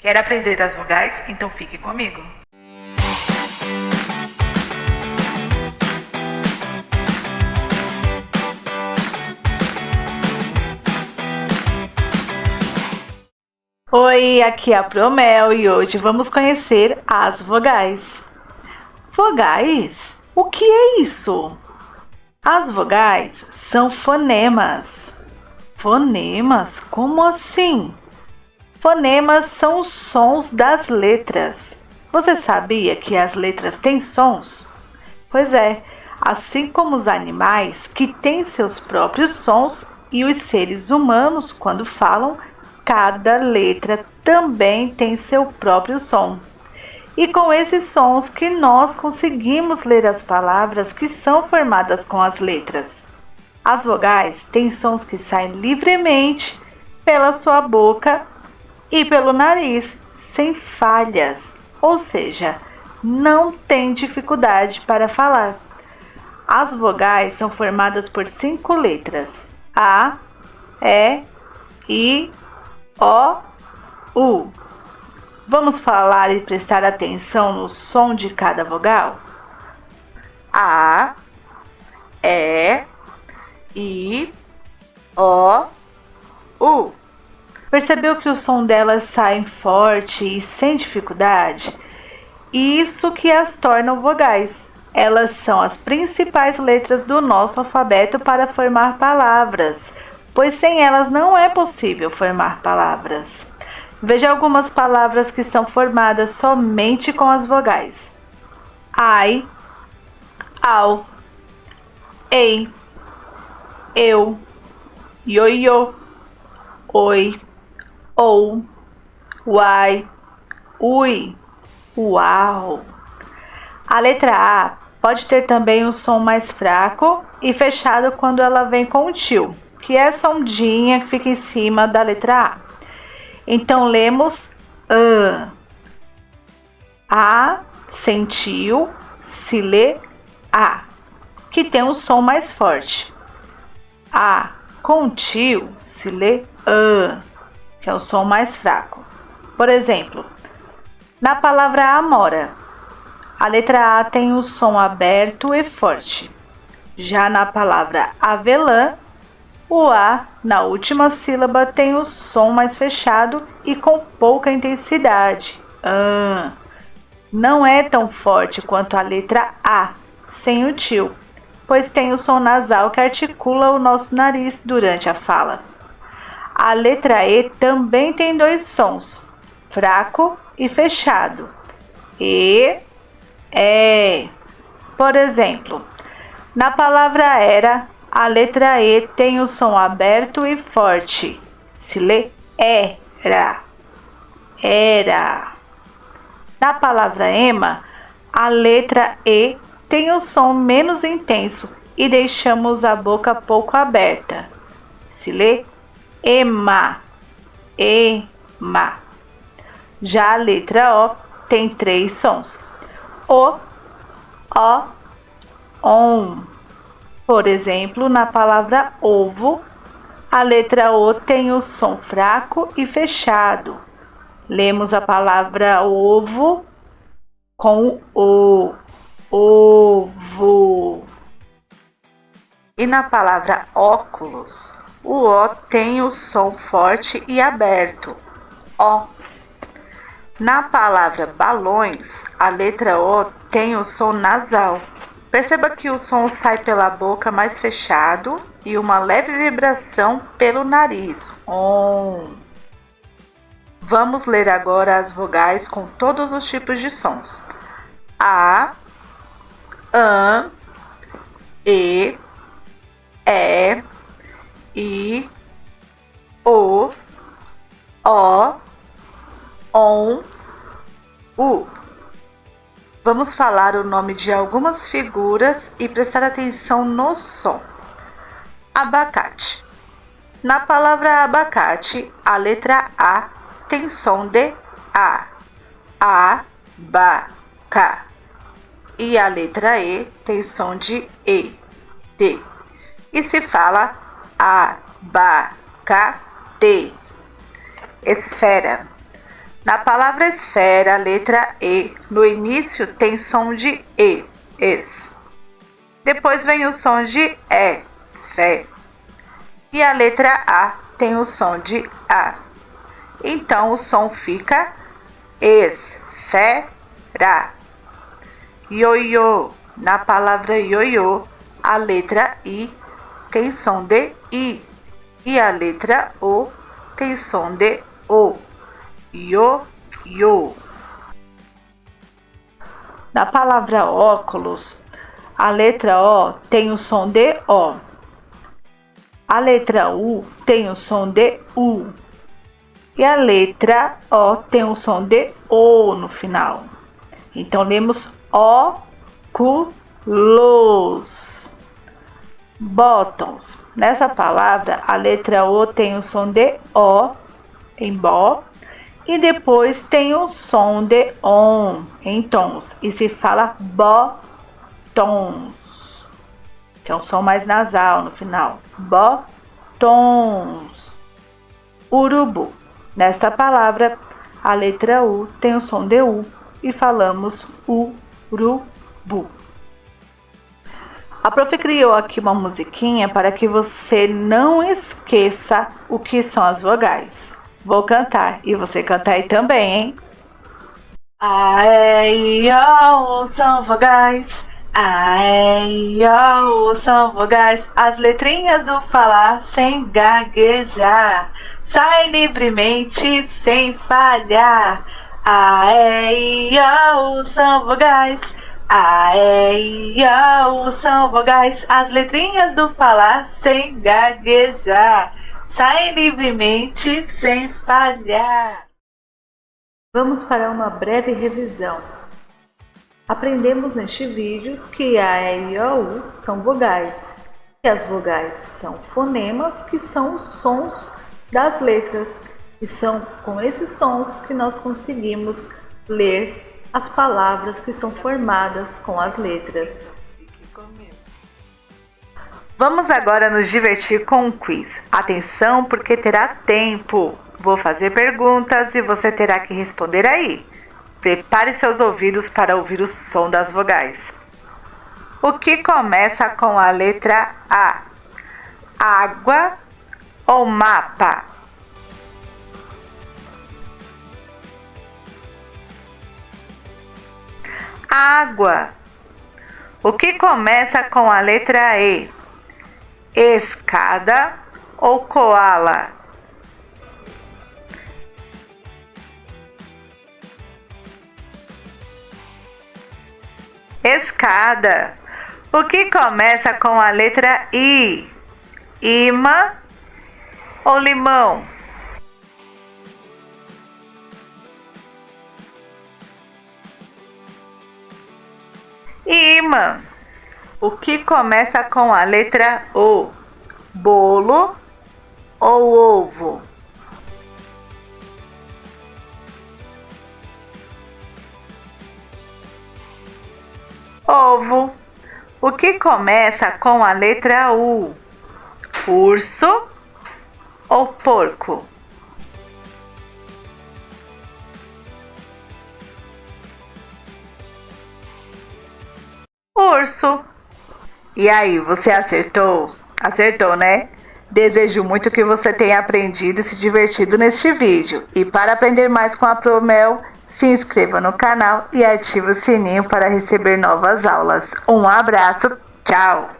Quer aprender as vogais? Então fique comigo. Oi, aqui é a Promel e hoje vamos conhecer as vogais. Vogais? O que é isso? As vogais são fonemas. Fonemas? Como assim? Fonemas são os sons das letras. Você sabia que as letras têm sons? Pois é, assim como os animais que têm seus próprios sons e os seres humanos, quando falam, cada letra também tem seu próprio som. E com esses sons que nós conseguimos ler as palavras que são formadas com as letras. As vogais têm sons que saem livremente pela sua boca e pelo nariz, sem falhas, ou seja, não tem dificuldade para falar. As vogais são formadas por 5 letras: A, E, I, O, U. Vamos falar e prestar atenção no som de cada vogal? A, E, I, O, U. Percebeu que o som delas sai forte e sem dificuldade? Isso que as tornam vogais. Elas são as principais letras do nosso alfabeto para formar palavras, pois sem elas não é possível formar palavras. Veja algumas palavras que são formadas somente com as vogais: ai, au, ei, eu, ioiô, oi, ou, uai, ui, uau. A letra A pode ter também um som mais fraco e fechado quando ela vem com o tio, que é essa ondinha que fica em cima da letra A. Então lemos A sem tio se lê A, que tem um som mais forte. A com tio se lê que é o som mais fraco. Por exemplo, na palavra amora, a letra A tem o som aberto e forte. Já na palavra avelã, o A na última sílaba tem o som mais fechado e com pouca intensidade. Não é tão forte quanto a letra A, sem o tio, pois tem o som nasal que articula o nosso nariz durante a fala. A letra E também tem 2 sons, fraco e fechado. Por exemplo, na palavra era, a letra E tem o som aberto e forte. Se lê era, era. Na palavra ema, a letra E tem o som menos intenso e deixamos a boca pouco aberta. Se lê ema, ema. Já a letra O tem 3 sons: o, on. Por exemplo, na palavra ovo, a letra O tem o som fraco e fechado. Lemos a palavra ovo com o, ovo. E na palavra óculos, o O tem o som forte e aberto, ó. Na palavra balões, a letra O tem o som nasal. Perceba que o som sai pela boca mais fechado e uma leve vibração pelo nariz. On. Vamos ler agora as vogais com todos os tipos de sons: A, ã, e, I, o, on, u. Vamos falar o nome de algumas figuras e prestar atenção no som. Abacate. Na palavra abacate, a letra A tem som de A. A-ba-ca. E a letra E tem som de E. D. E se fala abacate. Esfera. Na palavra esfera, a letra E, no início tem som de E, es. Depois vem o som de E, fé. E a letra A tem o som de A. Então o som fica esfera. Ioiô. Na palavra ioiô, a letra I tem som de I. E a letra O tem som de O. Ioiô. Na palavra óculos, a letra O tem o som de O. A letra U tem o som de U. E a letra O tem o som de O no final. Então, lemos óculos. Bottoms. Nessa palavra, a letra O tem o som de O em bó. E depois tem o som de ON em tons. E se fala bottoms, que é um som mais nasal no final. Bottoms. Urubu. Nesta palavra, a letra U tem o som de U e falamos urubu. A prof criou aqui uma musiquinha para que você não esqueça o que são as vogais. Vou cantar e você canta aí também, hein? A, E, I, O, U são vogais. A, E, I, O, U são vogais. As letrinhas do falar sem gaguejar. Sai livremente sem falhar. A, E, I, O, U são vogais. A, E, I, O, U são vogais. As letrinhas do falar sem gaguejar. Saem livremente sem falhar. Vamos para uma breve revisão. Aprendemos neste vídeo que a, E, I, O, U são vogais. E as vogais são fonemas, que são os sons das letras. E são com esses sons que nós conseguimos ler as palavras que são formadas com as letras. Vamos agora nos divertir com um quiz. Atenção, porque terá tempo. Vou fazer perguntas e você terá que responder aí. Prepare seus ouvidos para ouvir o som das vogais. O que começa com a letra A? Água ou mapa? Água. O que começa com a letra E? Escada ou koala? Escada. O que começa com a letra I? Imã ou limão? Imã. O que começa com a letra O? Bolo ou ovo? Ovo. O que começa com a letra U? Urso ou porco? Urso. E aí, você acertou? Acertou, né? Desejo muito que você tenha aprendido e se divertido neste vídeo. E para aprender mais com a Promel, se inscreva no canal e ative o sininho para receber novas aulas. Um abraço, tchau!